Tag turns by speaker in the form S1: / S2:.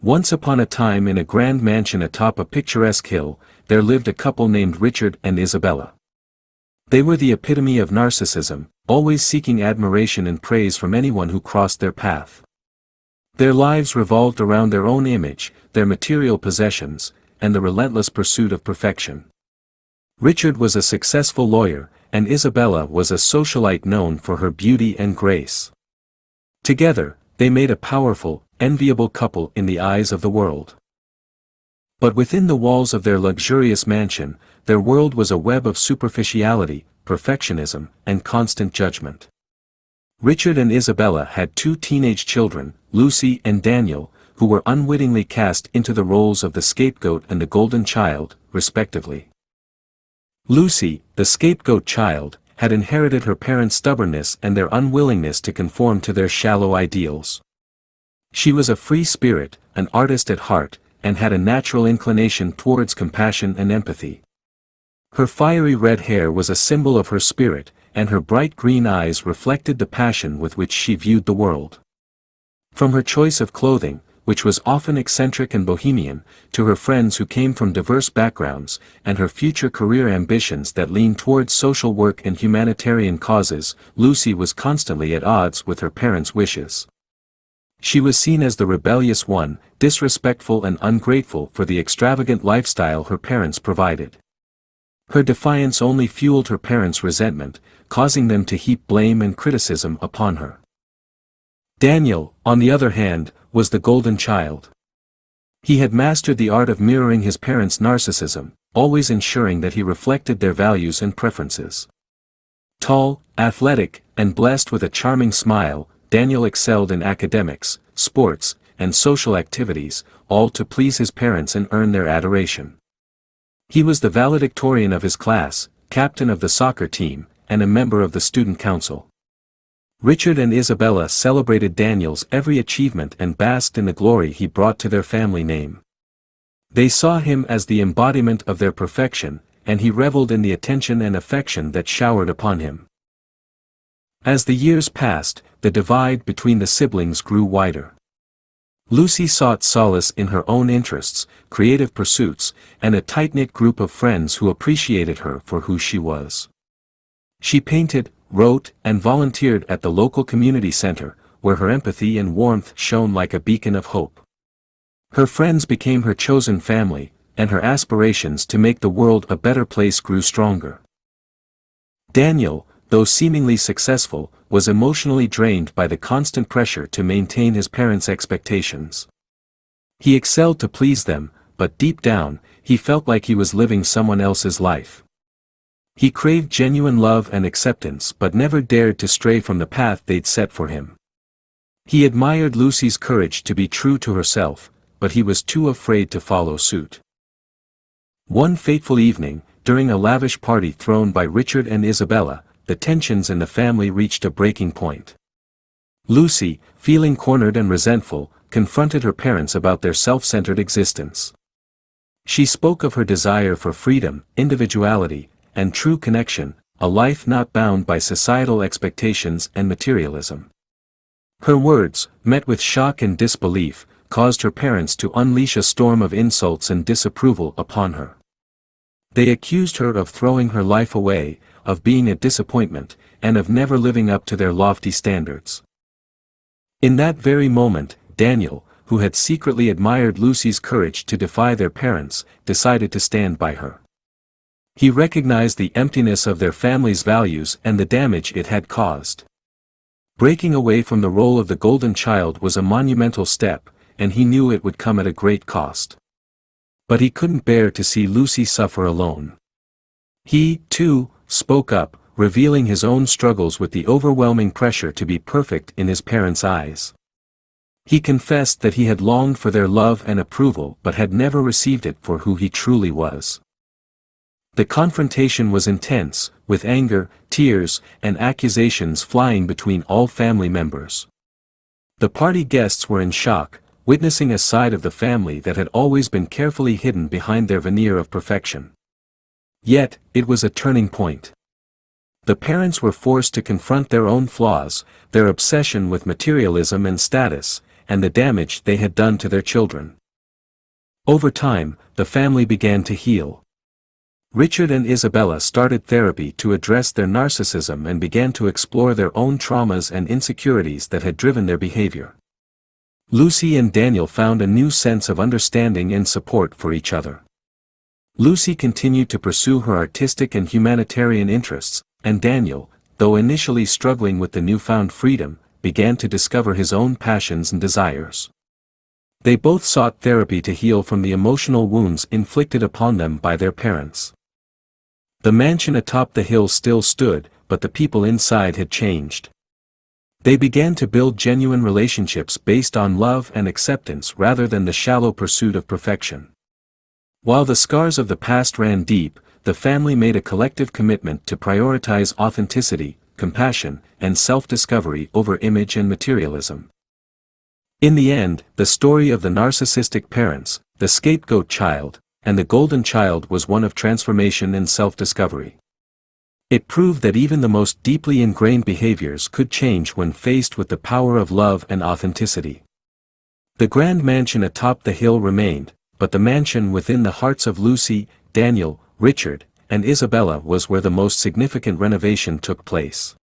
S1: Once upon a time, in a grand mansion atop a picturesque hill, there lived a couple named Richard and Isabella. They were the epitome of narcissism, always seeking admiration and praise from anyone who crossed their path. Their lives revolved around their own image, their material possessions, and the relentless pursuit of perfection. Richard was a successful lawyer, and Isabella was a socialite known for her beauty and grace. Together, they made a powerful, enviable couple in the eyes of the world. But within the walls of their luxurious mansion, their world was a web of superficiality, perfectionism, and constant judgment. Richard and Isabella had two teenage children, Lucy and Daniel, who were unwittingly cast into the roles of the scapegoat and the golden child, respectively. Lucy, the scapegoat child, had inherited her parents' stubbornness and their unwillingness to conform to their shallow ideals. She was a free spirit, an artist at heart, and had a natural inclination towards compassion and empathy. Her fiery red hair was a symbol of her spirit, and her bright green eyes reflected the passion with which she viewed the world. From her choice of clothing, which was often eccentric and bohemian, to her friends who came from diverse backgrounds, and her future career ambitions that leaned towards social work and humanitarian causes, Lucy was constantly at odds with her parents' wishes. She was seen as the rebellious one, disrespectful and ungrateful for the extravagant lifestyle her parents provided. Her defiance only fueled her parents' resentment, causing them to heap blame and criticism upon her. Daniel, on the other hand, was the golden child. He had mastered the art of mirroring his parents' narcissism, always ensuring that he reflected their values and preferences. Tall, athletic, and blessed with a charming smile, Daniel excelled in academics, sports, and social activities, all to please his parents and earn their adoration. He was the valedictorian of his class, captain of the soccer team, and a member of the student council. Richard and Isabella celebrated Daniel's every achievement and basked in the glory he brought to their family name. They saw him as the embodiment of their perfection, and he reveled in the attention and affection that showered upon him. As the years passed, the divide between the siblings grew wider. Lucy sought solace in her own interests, creative pursuits, and a tight-knit group of friends who appreciated her for who she was. She painted, wrote, and volunteered at the local community center, where her empathy and warmth shone like a beacon of hope. Her friends became her chosen family, and her aspirations to make the world a better place grew stronger. Daniel, though seemingly successful, was emotionally drained by the constant pressure to maintain his parents' expectations. He excelled to please them, but deep down, he felt like he was living someone else's life. He craved genuine love and acceptance but never dared to stray from the path they'd set for him. He admired Lucy's courage to be true to herself, but he was too afraid to follow suit. One fateful evening, during a lavish party thrown by Richard and Isabella, the tensions in the family reached a breaking point. Lucy, feeling cornered and resentful, confronted her parents about their self-centered existence. She spoke of her desire for freedom, individuality, and true connection, a life not bound by societal expectations and materialism. Her words, met with shock and disbelief, caused her parents to unleash a storm of insults and disapproval upon her. They accused her of throwing her life away, of being a disappointment, and of never living up to their lofty standards. In that very moment, Daniel, who had secretly admired Lucy's courage to defy their parents, decided to stand by her. He recognized the emptiness of their family's values and the damage it had caused. Breaking away from the role of the golden child was a monumental step, and he knew it would come at a great cost. But he couldn't bear to see Lucy suffer alone. He, too, spoke up, revealing his own struggles with the overwhelming pressure to be perfect in his parents' eyes. He confessed that he had longed for their love and approval but had never received it for who he truly was. The confrontation was intense, with anger, tears, and accusations flying between all family members. The party guests were in shock, witnessing a side of the family that had always been carefully hidden behind their veneer of perfection. Yet, it was a turning point. The parents were forced to confront their own flaws, their obsession with materialism and status, and the damage they had done to their children. Over time, the family began to heal. Richard and Isabella started therapy to address their narcissism and began to explore their own traumas and insecurities that had driven their behavior. Lucy and Daniel found a new sense of understanding and support for each other. Lucy continued to pursue her artistic and humanitarian interests, and Daniel, though initially struggling with the newfound freedom, began to discover his own passions and desires. They both sought therapy to heal from the emotional wounds inflicted upon them by their parents. The mansion atop the hill still stood, but the people inside had changed. They began to build genuine relationships based on love and acceptance rather than the shallow pursuit of perfection. While the scars of the past ran deep, the family made a collective commitment to prioritize authenticity, compassion, and self-discovery over image and materialism. In the end, the story of the narcissistic parents, the scapegoat child, and the golden child was one of transformation and self-discovery. It proved that even the most deeply ingrained behaviors could change when faced with the power of love and authenticity. The grand mansion atop the hill remained, but the mansion within the hearts of Lucy, Daniel, Richard, and Isabella was where the most significant renovation took place.